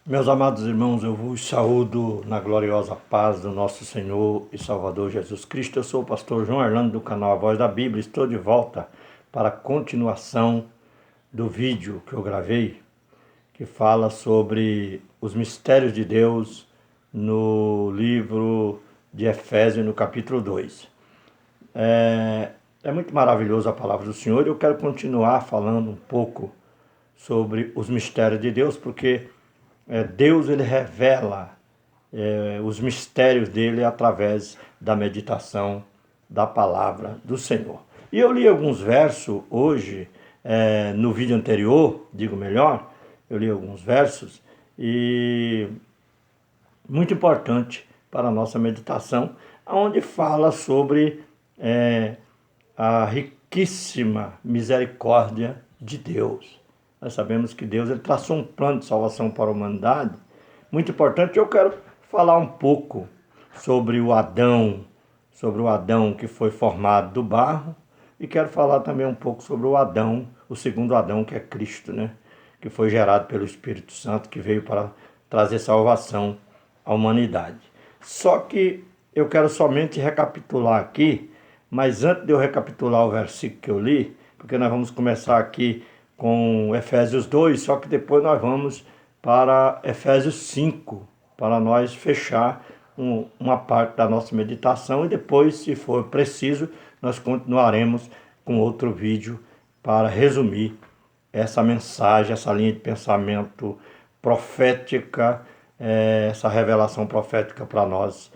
Meus amados irmãos, eu vos saúdo na gloriosa paz do nosso Senhor e Salvador Jesus Cristo. Eu sou o pastor João Orlando do canal A Voz da Bíblia. Estou de volta para a continuação do vídeo que eu gravei, que fala sobre os mistérios de Deus no livro de Efésios, no capítulo 2. É muito maravilhosa a palavra do Senhor e eu quero continuar falando um pouco sobre os mistérios de Deus, porque Deus ele revela os mistérios dele através da meditação da palavra do Senhor. E eu li alguns versos hoje, no vídeo anterior, digo melhor, eu li alguns versos e muito importante para a nossa meditação, onde fala sobre a riquíssima misericórdia de Deus. Nós sabemos que Deus ele traçou um plano de salvação para a humanidade muito importante. Eu quero falar um pouco sobre o Adão que foi formado do barro, e quero falar também um pouco sobre o Adão, o segundo Adão, que é Cristo, né? Que foi gerado pelo Espírito Santo, que veio para trazer salvação à humanidade. Só que eu quero somente recapitular aqui, mas antes de eu recapitular o versículo que eu li, porque nós vamos começar aqui com Efésios 2, só que depois nós vamos para Efésios 5, para nós fechar uma parte da nossa meditação, e depois, se for preciso, nós continuaremos com outro vídeo para resumir essa mensagem, essa linha de pensamento profética, essa revelação profética para nós.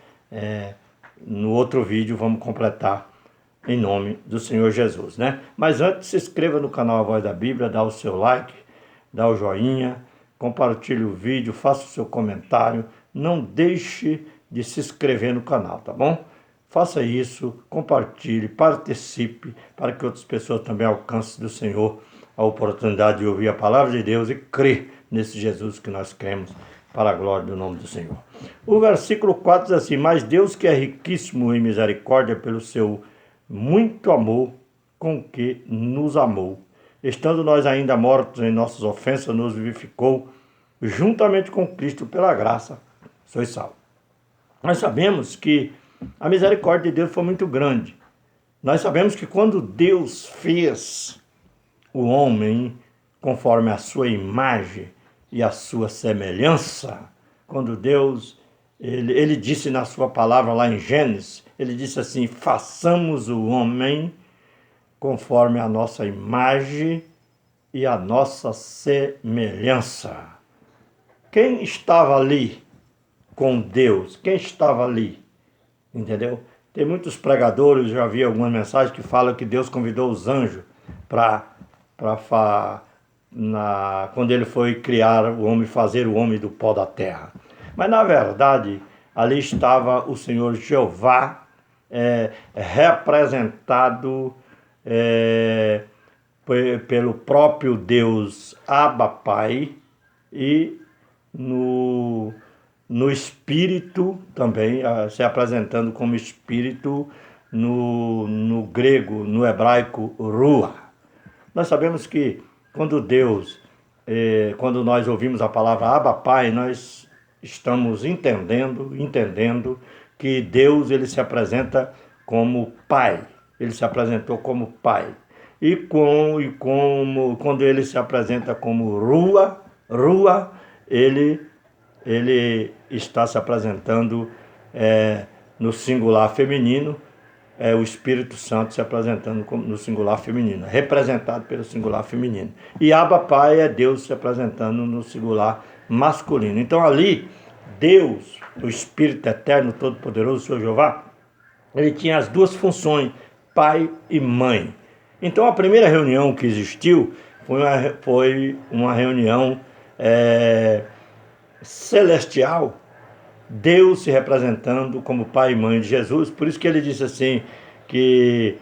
No outro vídeo vamos completar em nome do Senhor Jesus, né? Mas antes, se inscreva no canal A Voz da Bíblia, dá o seu like, dá o joinha, compartilhe o vídeo, faça o seu comentário, não deixe de se inscrever no canal, tá bom? Faça isso, compartilhe, participe, para que outras pessoas também alcancem do Senhor a oportunidade de ouvir a palavra de Deus e crer nesse Jesus que nós cremos, para a glória do nome do Senhor. O versículo 4 diz assim: mas Deus, que é riquíssimo em misericórdia pelo seu muito amor com que nos amou, estando nós ainda mortos em nossas ofensas, nos vivificou juntamente com Cristo, pela graça sois salvos. Nós sabemos que a misericórdia de Deus foi muito grande. Nós sabemos que quando Deus fez o homem conforme a sua imagem e a sua semelhança, quando Deus ele disse na sua palavra lá em Gênesis, ele disse assim: façamos o homem conforme a nossa imagem e a nossa semelhança. Quem estava ali com Deus? Quem estava ali? Entendeu? Tem muitos pregadores, já vi algumas mensagens que falam que Deus convidou os anjos quando ele foi criar o homem, fazer o homem do pó da terra. Mas na verdade, ali estava o Senhor Jeová, representado pelo próprio Deus Abba Pai, e no Espírito também, se apresentando como Espírito no grego, no hebraico, Ruach. Nós sabemos que quando nós ouvimos a palavra Abba Pai, nós estamos entendendo que Deus ele se apresenta como Pai. Ele se apresentou como Pai. Quando ele se apresenta como Ruach, ele está se apresentando no singular feminino, o Espírito Santo se apresentando no singular feminino, representado pelo singular feminino. E Abba Pai é Deus se apresentando no singular masculino. Então ali, Deus, o Espírito Eterno, Todo-Poderoso, o Senhor Jeová, ele tinha as duas funções, pai e mãe. Então a primeira reunião que existiu foi uma reunião celestial, Deus se representando como pai e mãe de Jesus. Por isso que ele disse assim, que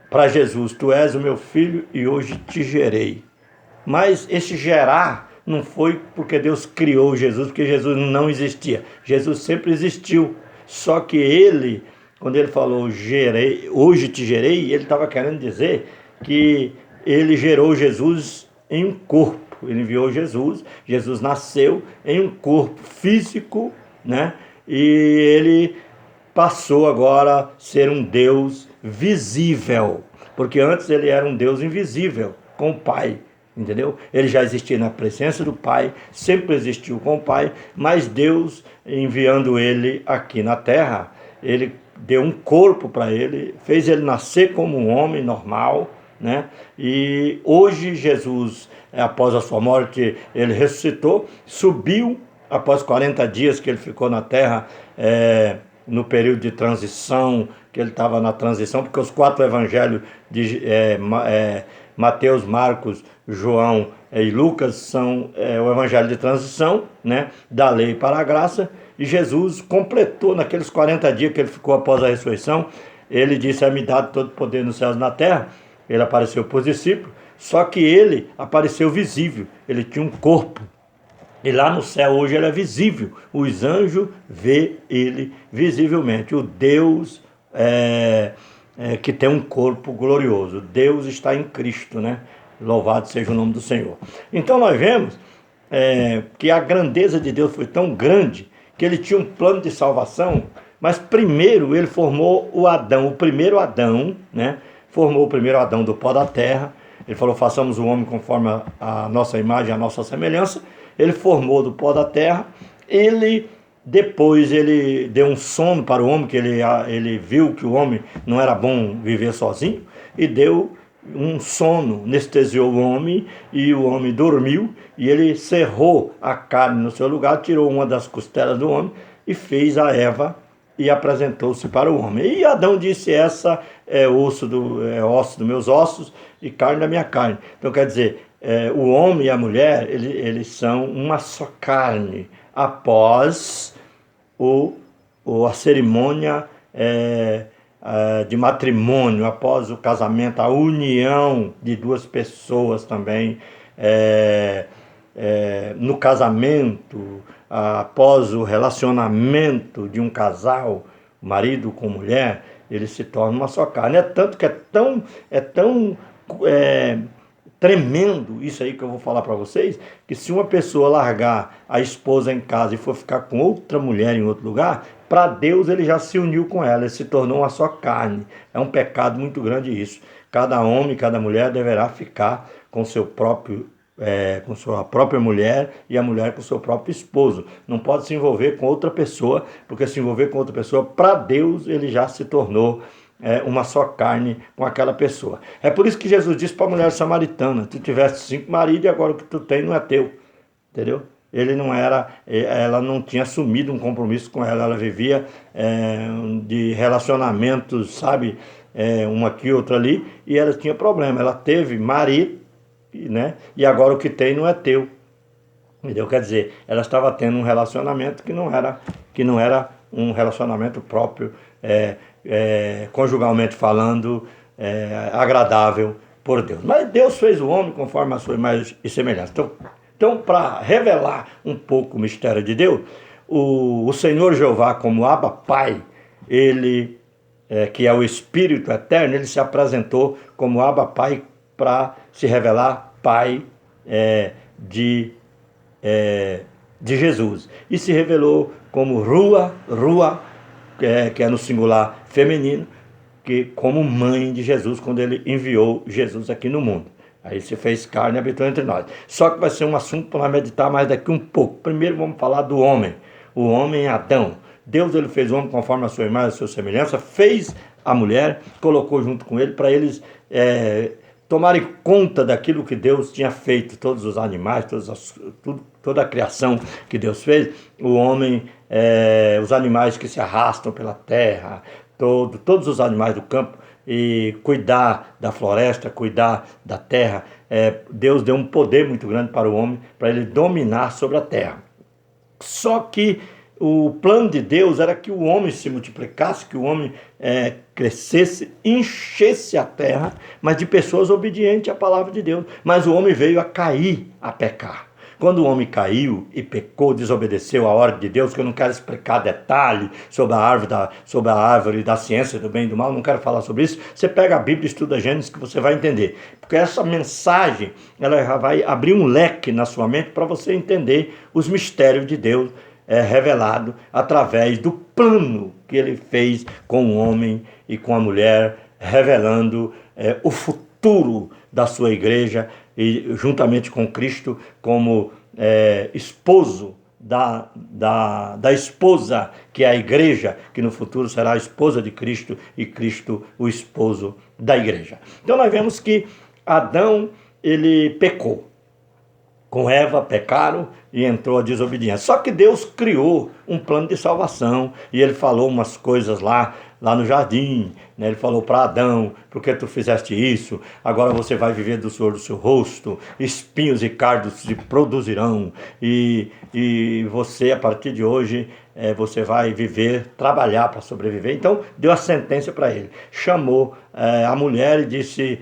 para Jesus: tu és o meu filho e hoje te gerei. Mas esse gerar não foi porque Deus criou Jesus, porque Jesus não existia. Jesus sempre existiu. Só que ele, quando ele falou gerei, hoje te gerei, ele estava querendo dizer que ele gerou Jesus em um corpo. corpo. Ele enviou Jesus. Jesus nasceu em um corpo físico, né? E ele passou agora a ser um Deus visível, porque antes ele era um Deus invisível, com o Pai, entendeu? Ele já existia na presença do Pai, sempre existiu com o Pai, mas Deus, enviando ele aqui na terra, ele deu um corpo para ele, fez ele nascer como um homem normal, né? E hoje Jesus, após a sua morte, ele ressuscitou, subiu após 40 dias que ele ficou na terra, no período de transição, que ele estava na transição, porque os 4 evangelhos de Mateus, Marcos, João e Lucas são o evangelho de transição, né, da lei para a graça, e Jesus completou naqueles 40 dias que ele ficou após a ressurreição. Ele disse: é-me dado todo poder nos céus e na terra. Ele apareceu para os discípulos, só que ele apareceu visível, ele tinha um corpo. E lá no céu hoje ele é visível. Os anjos vê ele visivelmente. O Deus que tem um corpo glorioso. Deus está em Cristo, né? Louvado seja o nome do Senhor. Então nós vemos que a grandeza de Deus foi tão grande que ele tinha um plano de salvação, mas primeiro ele formou o Adão, o primeiro Adão, né? Formou o primeiro Adão do pó da terra. Ele falou: façamos o homem conforme a nossa imagem, a nossa semelhança. Ele formou do pó da terra. Depois ele deu um sono para o homem, que ele viu que o homem não era bom viver sozinho, e deu um sono, anestesiou o homem, e o homem dormiu, e ele cerrou a carne no seu lugar, tirou uma das costelas do homem e fez a Eva e apresentou-se para o homem. E Adão disse: essa é osso dos meus ossos e carne da minha carne. Então quer dizer, o homem e a mulher, eles são uma só carne, após a cerimônia de matrimônio, após o casamento, a união de duas pessoas também, no casamento, após o relacionamento de um casal, marido com mulher, eles se tornam uma só carne. É tanto que é tão tremendo isso aí que eu vou falar para vocês, que se uma pessoa largar a esposa em casa e for ficar com outra mulher em outro lugar, para Deus ele já se uniu com ela, ele se tornou uma só carne. É um pecado muito grande isso. Cada homem, cada mulher deverá ficar com seu próprio com sua própria mulher, e a mulher com seu próprio esposo. Não pode se envolver com outra pessoa, porque se envolver com outra pessoa, para Deus ele já se tornou uma só carne com aquela pessoa. É por isso que Jesus disse para a mulher samaritana: tu tiveste 5 maridos e agora o que tu tem não é teu. Entendeu? Ela não tinha assumido um compromisso com ela, ela vivia de relacionamentos, sabe, um aqui, outro ali, e ela tinha problema. Ela teve marido, né, e agora o que tem não é teu. Entendeu? Quer dizer, ela estava tendo um relacionamento que não era um relacionamento próprio, conjugalmente falando, agradável por Deus. Mas Deus fez o homem conforme a sua imagem e semelhança. Então, para revelar um pouco o mistério de Deus, o Senhor Jeová, como Abba Pai, ele, que é o Espírito Eterno, ele se apresentou como Abba Pai para se revelar Pai de Jesus. E se revelou como Rua, que é no singular feminino, como mãe de Jesus, quando ele enviou Jesus aqui no mundo. Aí se fez carne e habitou entre nós. Só que vai ser um assunto para meditar mais daqui um pouco. Primeiro vamos falar do homem. O homem Adão. Deus ele fez o homem conforme a sua imagem, a sua semelhança. Fez a mulher, colocou junto com ele para eles tomarem conta daquilo que Deus tinha feito. Todos os animais, toda a criação que Deus fez. O homem, os animais que se arrastam pela terra, todos os animais do campo, e cuidar da floresta, cuidar da terra. Deus deu um poder muito grande para o homem, para ele dominar sobre a terra. Só que o plano de Deus era que o homem se multiplicasse, que o homem crescesse, enchesse a terra, mas de pessoas obedientes à palavra de Deus. Mas o homem veio a cair, a pecar. Quando o homem caiu e pecou, desobedeceu a ordem de Deus, que eu não quero explicar detalhe sobre a árvore da ciência do bem e do mal, não quero falar sobre isso. Você pega a Bíblia e estuda Gênesis que você vai entender. Porque essa mensagem, ela já vai abrir um leque na sua mente para você entender os mistérios de Deus revelado através do plano que ele fez com o homem e com a mulher, revelando o futuro da sua igreja, e juntamente com Cristo como esposo da esposa, que é a igreja, que no futuro será a esposa de Cristo e Cristo o esposo da igreja. Então nós vemos que Adão, ele pecou. Com Eva pecaram e entrou a desobediência. Só que Deus criou um plano de salvação e ele falou umas coisas lá no jardim, né? Ele falou para Adão: por que tu fizeste isso? Agora você vai viver do suor do seu rosto, espinhos e cardos te produzirão, e você, a partir de hoje, você vai viver, trabalhar para sobreviver. Então deu a sentença para ele, chamou a mulher e disse: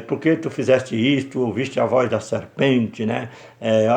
por que tu fizeste isto? Ouviste a voz da serpente, né?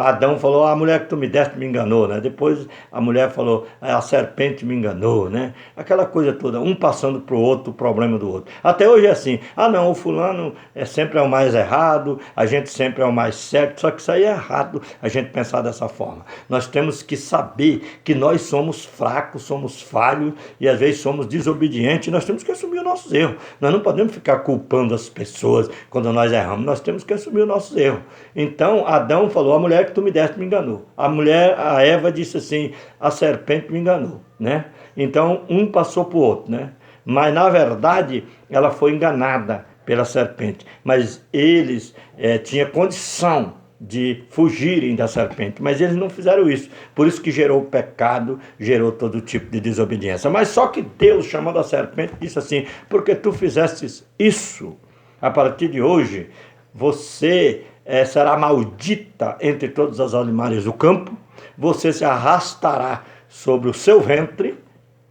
Adão falou: a mulher que tu me deste me enganou, né? Depois a mulher falou: a serpente me enganou, né? Aquela coisa toda, um passando para o outro, o problema do outro. Até hoje é assim: ah não, o fulano sempre é o mais errado, a gente sempre é o mais certo. Só que isso aí é errado, a gente pensar dessa forma. Nós temos que saber que nós somos fracos, somos falhos e às vezes somos desobedientes. Nós temos que assumir os nossos erros. Nós não podemos ficar culpando as pessoas quando nós erramos. Nós temos que assumir os nossos erros. Então Adão falou: a mulher que tu me deste me enganou. A Eva disse assim: a serpente me enganou, né? Então um passou para o outro, né? Mas na verdade ela foi enganada pela serpente, mas eles tinham condição de fugirem da serpente, mas eles não fizeram isso. Por isso que gerou o pecado, gerou todo tipo de desobediência. Mas só que Deus, chamando a serpente, disse assim: porque tu fizestes isso, a partir de hoje você será maldita entre todos os animais do campo, você se arrastará sobre o seu ventre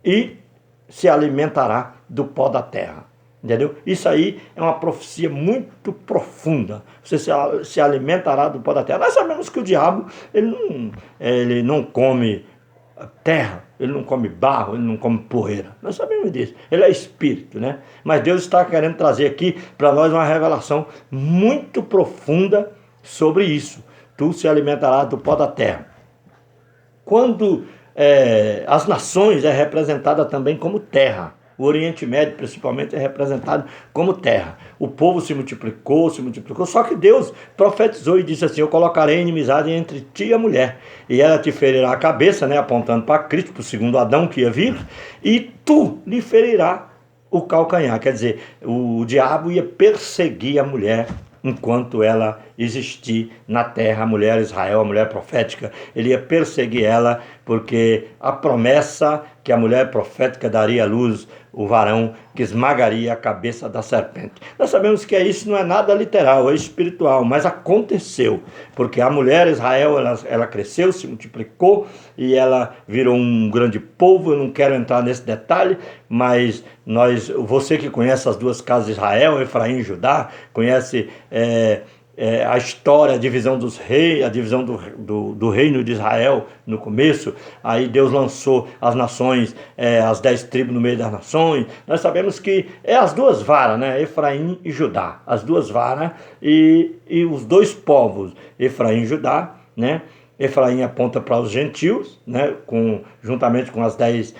e se alimentará do pó da terra. Entendeu? Isso aí é uma profecia muito profunda. Você se alimentará do pó da terra. Nós sabemos que o diabo ele não come terra, ele não come barro, ele não come poeira. Nós sabemos disso. Ele é espírito, né? Mas Deus está querendo trazer aqui para nós uma revelação muito profunda sobre isso. Tu se alimentarás do pó da terra. Quando as nações é representada também como terra. O Oriente Médio, principalmente, é representado como terra. O povo se multiplicou, só que Deus profetizou e disse assim: eu colocarei inimizade entre ti e a mulher, e ela te ferirá a cabeça, né, apontando para Cristo, para o segundo Adão que ia vir, e tu lhe ferirá o calcanhar. Quer dizer, o diabo ia perseguir a mulher enquanto ela existir na terra, a mulher Israel, a mulher profética. Ele ia perseguir ela, porque a promessa que a mulher profética daria à luz o varão que esmagaria a cabeça da serpente. Nós sabemos que isso não é nada literal, é espiritual, mas aconteceu, porque a mulher Israel, ela cresceu, se multiplicou e ela virou um grande povo. Eu não quero entrar nesse detalhe, mas você que conhece as duas casas de Israel, Efraim e Judá, conhece a história, a divisão dos reis, a divisão do reino de Israel no começo. Aí Deus lançou as nações, as 10 tribos no meio das nações. Nós sabemos que as duas varas, né? Efraim e Judá, as duas varas e os dois povos, Efraim e Judá, né? Efraim aponta para os gentios, né? Juntamente com as 10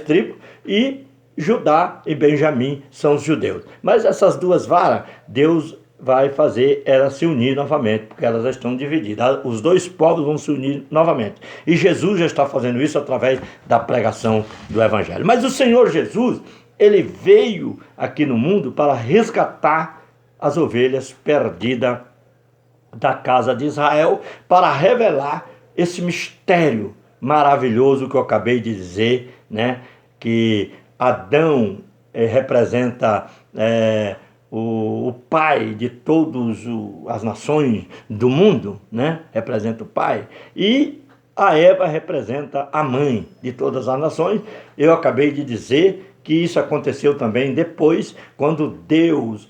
tribos, e Judá e Benjamim são os judeus. Mas essas duas varas, Deus vai fazer elas se unir novamente, porque elas já estão divididas. Os dois povos vão se unir novamente. E Jesus já está fazendo isso através da pregação do Evangelho. Mas o Senhor Jesus, ele veio aqui no mundo para resgatar as ovelhas perdidas da casa de Israel, para revelar esse mistério maravilhoso que eu acabei de dizer, né? Que Adão representa o pai de todas as nações do mundo, né? Representa o pai. E a Eva representa a mãe de todas as nações. Eu acabei de dizer que isso aconteceu também depois, quando Deus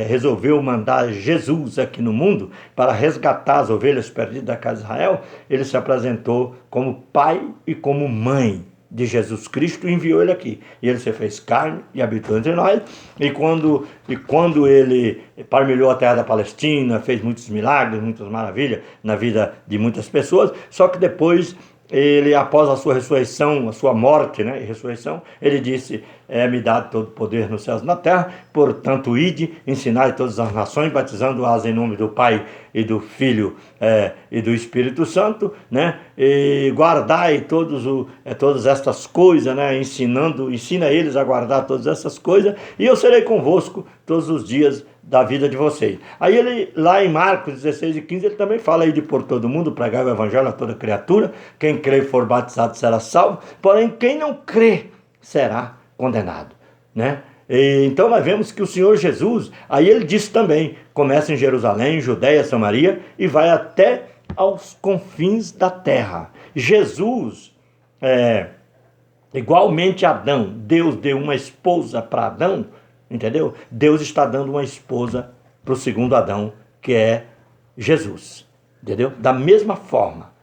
resolveu mandar Jesus aqui no mundo para resgatar as ovelhas perdidas da casa de Israel, ele se apresentou como pai e como mãe de Jesus Cristo e enviou ele aqui. E ele se fez carne e habitou entre nós. E quando ele parmelhou a terra da Palestina, fez muitos milagres, muitas maravilhas na vida de muitas pessoas, só que depois ele, após a sua ressurreição, a sua morte, né, e ressurreição, ele disse: me dado todo o poder nos céus e na terra, portanto ide, ensinai todas as nações, batizando-as em nome do Pai e do Filho e do Espírito Santo, né, e guardai todas estas coisas, né, ensina eles a guardar todas essas coisas, e eu serei convosco todos os dias da vida de vocês. Aí ele, lá em Marcos 16 e 15, ele também fala aí de por todo mundo, pregar o evangelho a toda criatura, quem crê e for batizado será salvo, porém quem não crê será condenado, né? Então nós vemos que o Senhor Jesus, aí ele disse também, começa em Jerusalém, Judeia, Samaria, e vai até aos confins da terra. Jesus, igualmente Adão, Deus deu uma esposa para Adão, entendeu? Deus está dando uma esposa para o segundo Adão, que é Jesus, entendeu? Da mesma forma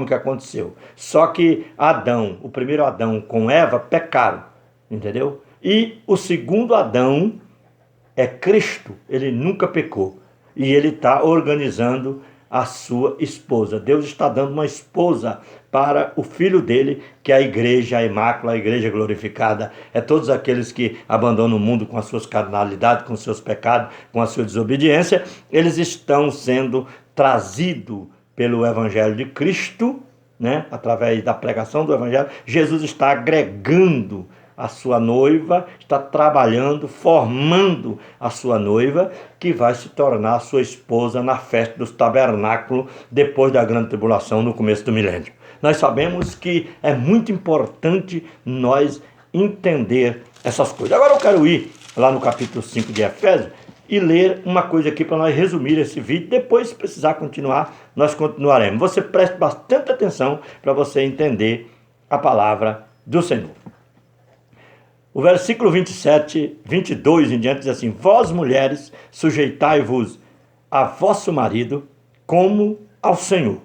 que aconteceu. Só que Adão, o primeiro Adão com Eva, pecaram, entendeu? E o segundo Adão é Cristo, ele nunca pecou. E ele está organizando a sua esposa. Deus está dando uma esposa para o filho dele, que é a igreja, a imácula, a igreja glorificada. É todos aqueles que abandonam o mundo com as suas carnalidades, com os seus pecados, com a sua desobediência. Eles estão sendo trazidos pelo evangelho de Cristo, né? Através da pregação do evangelho. Jesus está agregando a sua noiva, está trabalhando, formando a sua noiva, que vai se tornar a sua esposa na festa dos tabernáculos, depois da grande tribulação, no começo do milênio. Nós sabemos que é muito importante nós entender essas coisas. Agora eu quero ir lá no capítulo 5 de Efésios e ler uma coisa aqui para nós resumir esse vídeo. Depois, se precisar continuar, nós continuaremos. Você preste bastante atenção para você entender a palavra do Senhor. O versículo 27, 22 em diante diz assim: vós mulheres, sujeitai-vos a vosso marido como ao Senhor,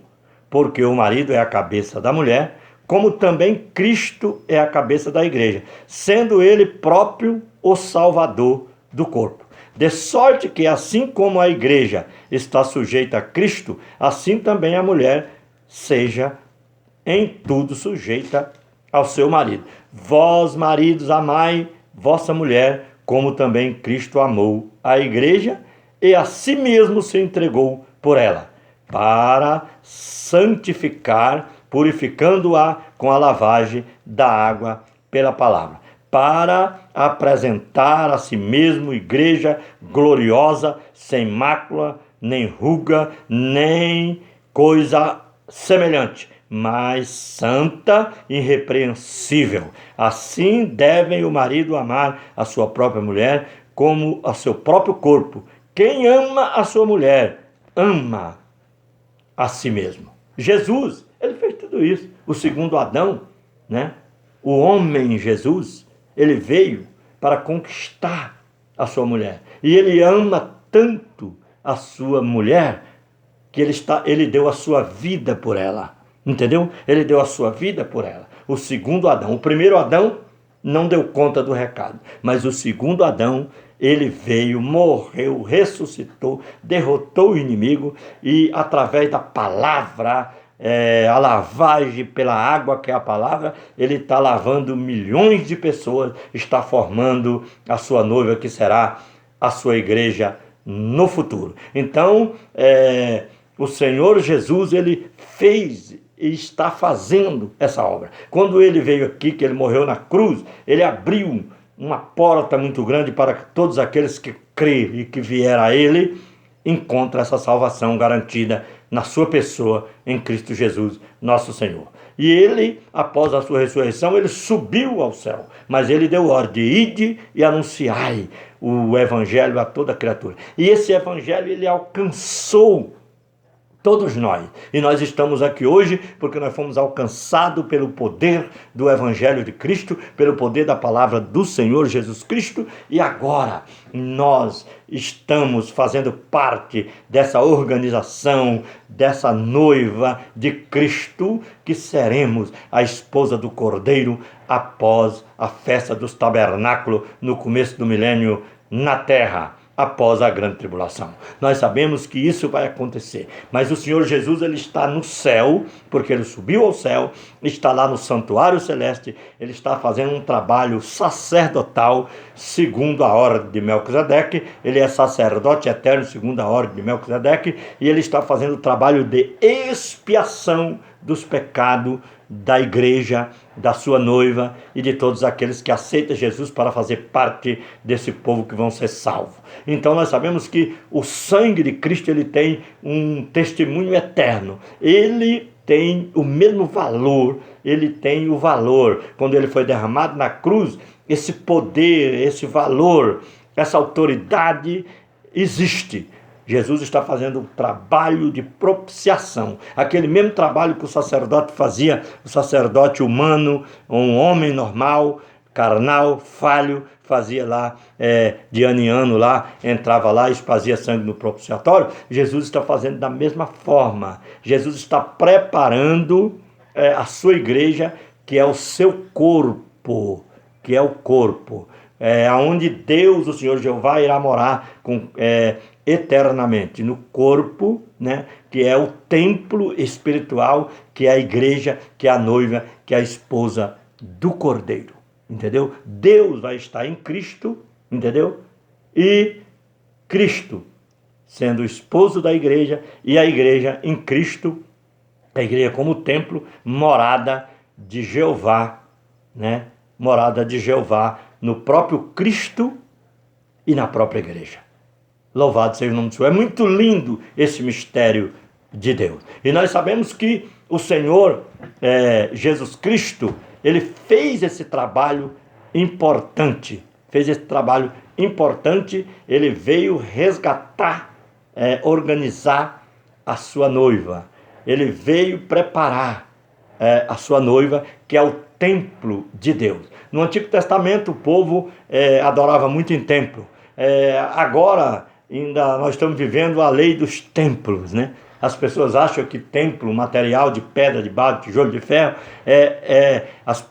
porque o marido é a cabeça da mulher, como também Cristo é a cabeça da igreja, sendo ele próprio o Salvador do corpo. De sorte que, assim como a igreja está sujeita a Cristo, assim também a mulher seja em tudo sujeita ao seu marido. Vós, maridos, amai vossa mulher, como também Cristo amou a igreja e a si mesmo se entregou por ela, para santificar, purificando-a com a lavagem da água pela palavra, para apresentar a si mesmo igreja gloriosa, sem mácula, nem ruga, nem coisa semelhante, mas santa e irrepreensível. Assim devem o marido amar a sua própria mulher como a seu próprio corpo. Quem ama a sua mulher, ama a si mesmo. Jesus, ele fez tudo isso. O segundo Adão, né? O homem Jesus, ele veio para conquistar a sua mulher. E ele ama tanto a sua mulher que ele deu a sua vida por ela. Entendeu? Ele deu a sua vida por ela. O segundo Adão. O primeiro Adão não deu conta do recado. Mas o segundo Adão, ele veio, morreu, ressuscitou, derrotou o inimigo e através da palavra, a lavagem pela água, que é a palavra, ele está lavando milhões de pessoas, está formando a sua noiva, que será a sua igreja no futuro. Então, o Senhor Jesus, ele fez e está fazendo essa obra. Quando ele veio aqui, que ele morreu na cruz, ele abriu uma porta muito grande para que todos aqueles que crêem e que vieram a ele encontrem essa salvação garantida na sua pessoa, em Cristo Jesus, nosso Senhor. E ele, após a sua ressurreição, ele subiu ao céu, mas ele deu ordem: ide e anunciai o evangelho a toda criatura. E esse evangelho, ele alcançou Todos nós. E nós estamos aqui hoje porque nós fomos alcançados pelo poder do Evangelho de Cristo, pelo poder da palavra do Senhor Jesus Cristo, e agora nós estamos fazendo parte dessa organização, dessa noiva de Cristo, que seremos a esposa do Cordeiro após a festa dos tabernáculos no começo do milênio na terra, após a grande tribulação. Nós sabemos que isso vai acontecer, mas o Senhor Jesus, ele está no céu, porque ele subiu ao céu, está lá no santuário celeste, ele está fazendo um trabalho sacerdotal segundo a ordem de Melquisedeque. Ele é sacerdote eterno segundo a ordem de Melquisedeque, e ele está fazendo o trabalho de expiação dos pecados da igreja, da sua noiva e de todos aqueles que aceitam Jesus para fazer parte desse povo que vão ser salvos. Então nós sabemos que o sangue de Cristo, ele tem um testemunho eterno. Ele tem o mesmo valor, ele tem o valor. Quando ele foi derramado na cruz, esse poder, esse valor, essa autoridade existe. Jesus está fazendo um trabalho de propiciação, aquele mesmo trabalho que o sacerdote fazia, o sacerdote humano, um homem normal, carnal, falho, fazia lá de ano em ano, lá, entrava lá, espazia sangue no propiciatório. Jesus está fazendo da mesma forma. Jesus está preparando a sua igreja, que é o seu corpo, que é o corpo, onde Deus, o Senhor Jeová, irá morar eternamente, no corpo, né, que é o templo espiritual, que é a igreja, que é a noiva, que é a esposa do Cordeiro, entendeu? Deus vai estar em Cristo, entendeu? E Cristo sendo o esposo da igreja, e a igreja em Cristo, a igreja como templo, morada de Jeová, né? Morada de Jeová no próprio Cristo e na própria igreja. Louvado seja o nome do Senhor. É muito lindo esse mistério de Deus. E nós sabemos que o Senhor Jesus Cristo, ele fez esse trabalho importante. Ele veio resgatar, organizar a sua noiva. Ele veio preparar a sua noiva, que é o templo de Deus. No Antigo Testamento, o povo adorava muito em templo. Agora, ainda nós estamos vivendo a lei dos templos, né? As pessoas acham que templo, material de pedra, de barro, de tijolo, de ferro,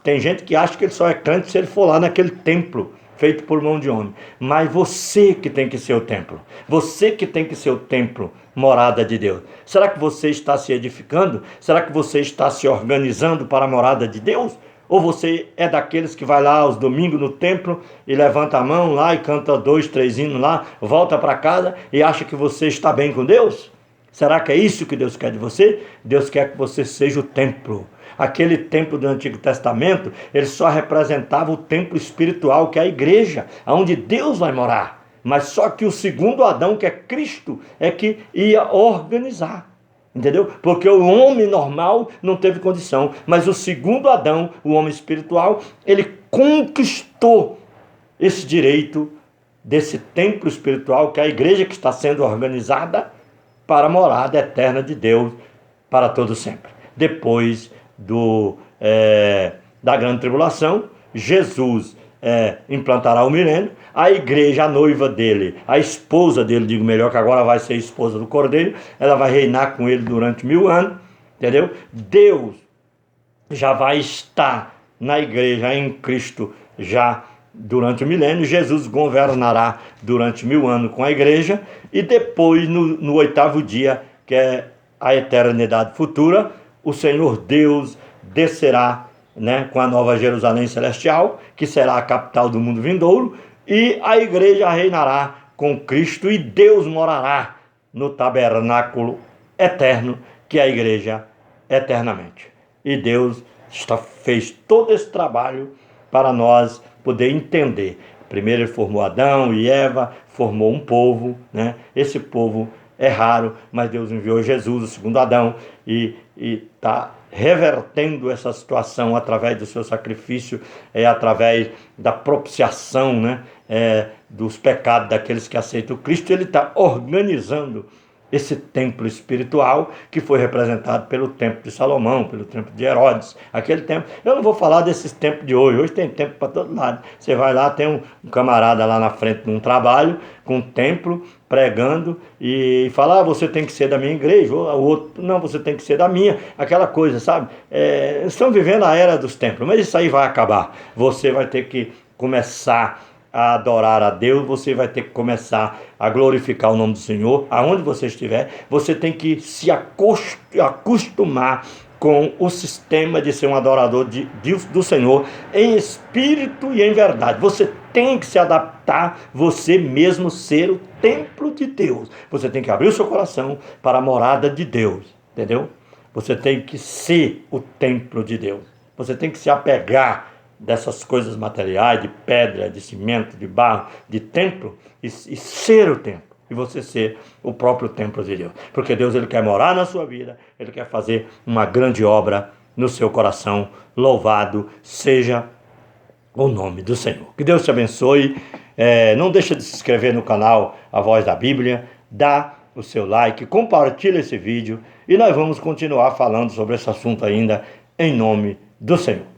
tem gente que acha que ele só é crente se ele for lá naquele templo feito por mão de homem. Mas você que tem que ser o templo. Você que tem que ser o templo, morada de Deus. Será que você está se edificando? Será que você está se organizando para a morada de Deus? Ou você é daqueles que vai lá aos domingos no templo e levanta a mão lá e canta 2, 3 hinos lá, volta para casa e acha que você está bem com Deus? Será que é isso que Deus quer de você? Deus quer que você seja o templo. Aquele templo do Antigo Testamento, ele só representava o templo espiritual, que é a igreja, onde Deus vai morar. Mas só que o segundo Adão, que é Cristo, é que ia organizar. Entendeu? Porque o homem normal não teve condição, mas o segundo Adão, o homem espiritual, ele conquistou esse direito desse templo espiritual, que é a igreja que está sendo organizada para a morada eterna de Deus para todo sempre. Depois da grande tribulação, Jesus implantará o milênio, a igreja, a noiva dele, a esposa dele, digo melhor, que agora vai ser esposa do Cordeiro, ela vai reinar com ele durante 1000 anos, entendeu? Deus já vai estar na igreja em Cristo já durante o milênio. Jesus governará durante 1000 anos com a igreja, e depois no 8º dia, que é a eternidade futura, o Senhor Deus descerá, né, com a nova Jerusalém celestial, que será a capital do mundo vindouro, e a igreja reinará com Cristo, e Deus morará no tabernáculo eterno, que é a igreja eternamente. E Deus fez todo esse trabalho para nós poder entender. Primeiro ele formou Adão e Eva, formou um povo, né? Esse povo é raro, mas Deus enviou Jesus, o segundo Adão, e está revertendo essa situação através do seu sacrifício, através da propiciação, né, dos pecados daqueles que aceitam Cristo. Ele está organizando esse templo espiritual que foi representado pelo templo de Salomão, pelo templo de Herodes, aquele templo. Eu não vou falar desses templos de hoje tem templo para todo lado. Você vai lá, tem um camarada lá na frente de um trabalho, com um templo, pregando, e fala, você tem que ser da minha igreja, ou o outro, não, você tem que ser da minha, aquela coisa, sabe? Estão vivendo a era dos templos, mas isso aí vai acabar. Você vai ter que começar a adorar a Deus, você vai ter que começar a glorificar o nome do Senhor, aonde você estiver, você tem que se acostumar com o sistema de ser um adorador do Senhor em espírito e em verdade. Você tem que se adaptar, você mesmo ser o templo de Deus. Você tem que abrir o seu coração para a morada de Deus, entendeu? Você tem que ser o templo de Deus. Você tem que se apegar dessas coisas materiais, de pedra, de cimento, de barro, de templo, e ser o templo, e você ser o próprio templo de Deus. Porque Deus, Ele quer morar na sua vida, Ele quer fazer uma grande obra no seu coração. Louvado seja o nome do Senhor. Que Deus te abençoe. Não deixa de se inscrever no canal A Voz da Bíblia, dá o seu like, compartilha esse vídeo, e nós vamos continuar falando sobre esse assunto ainda, em nome do Senhor.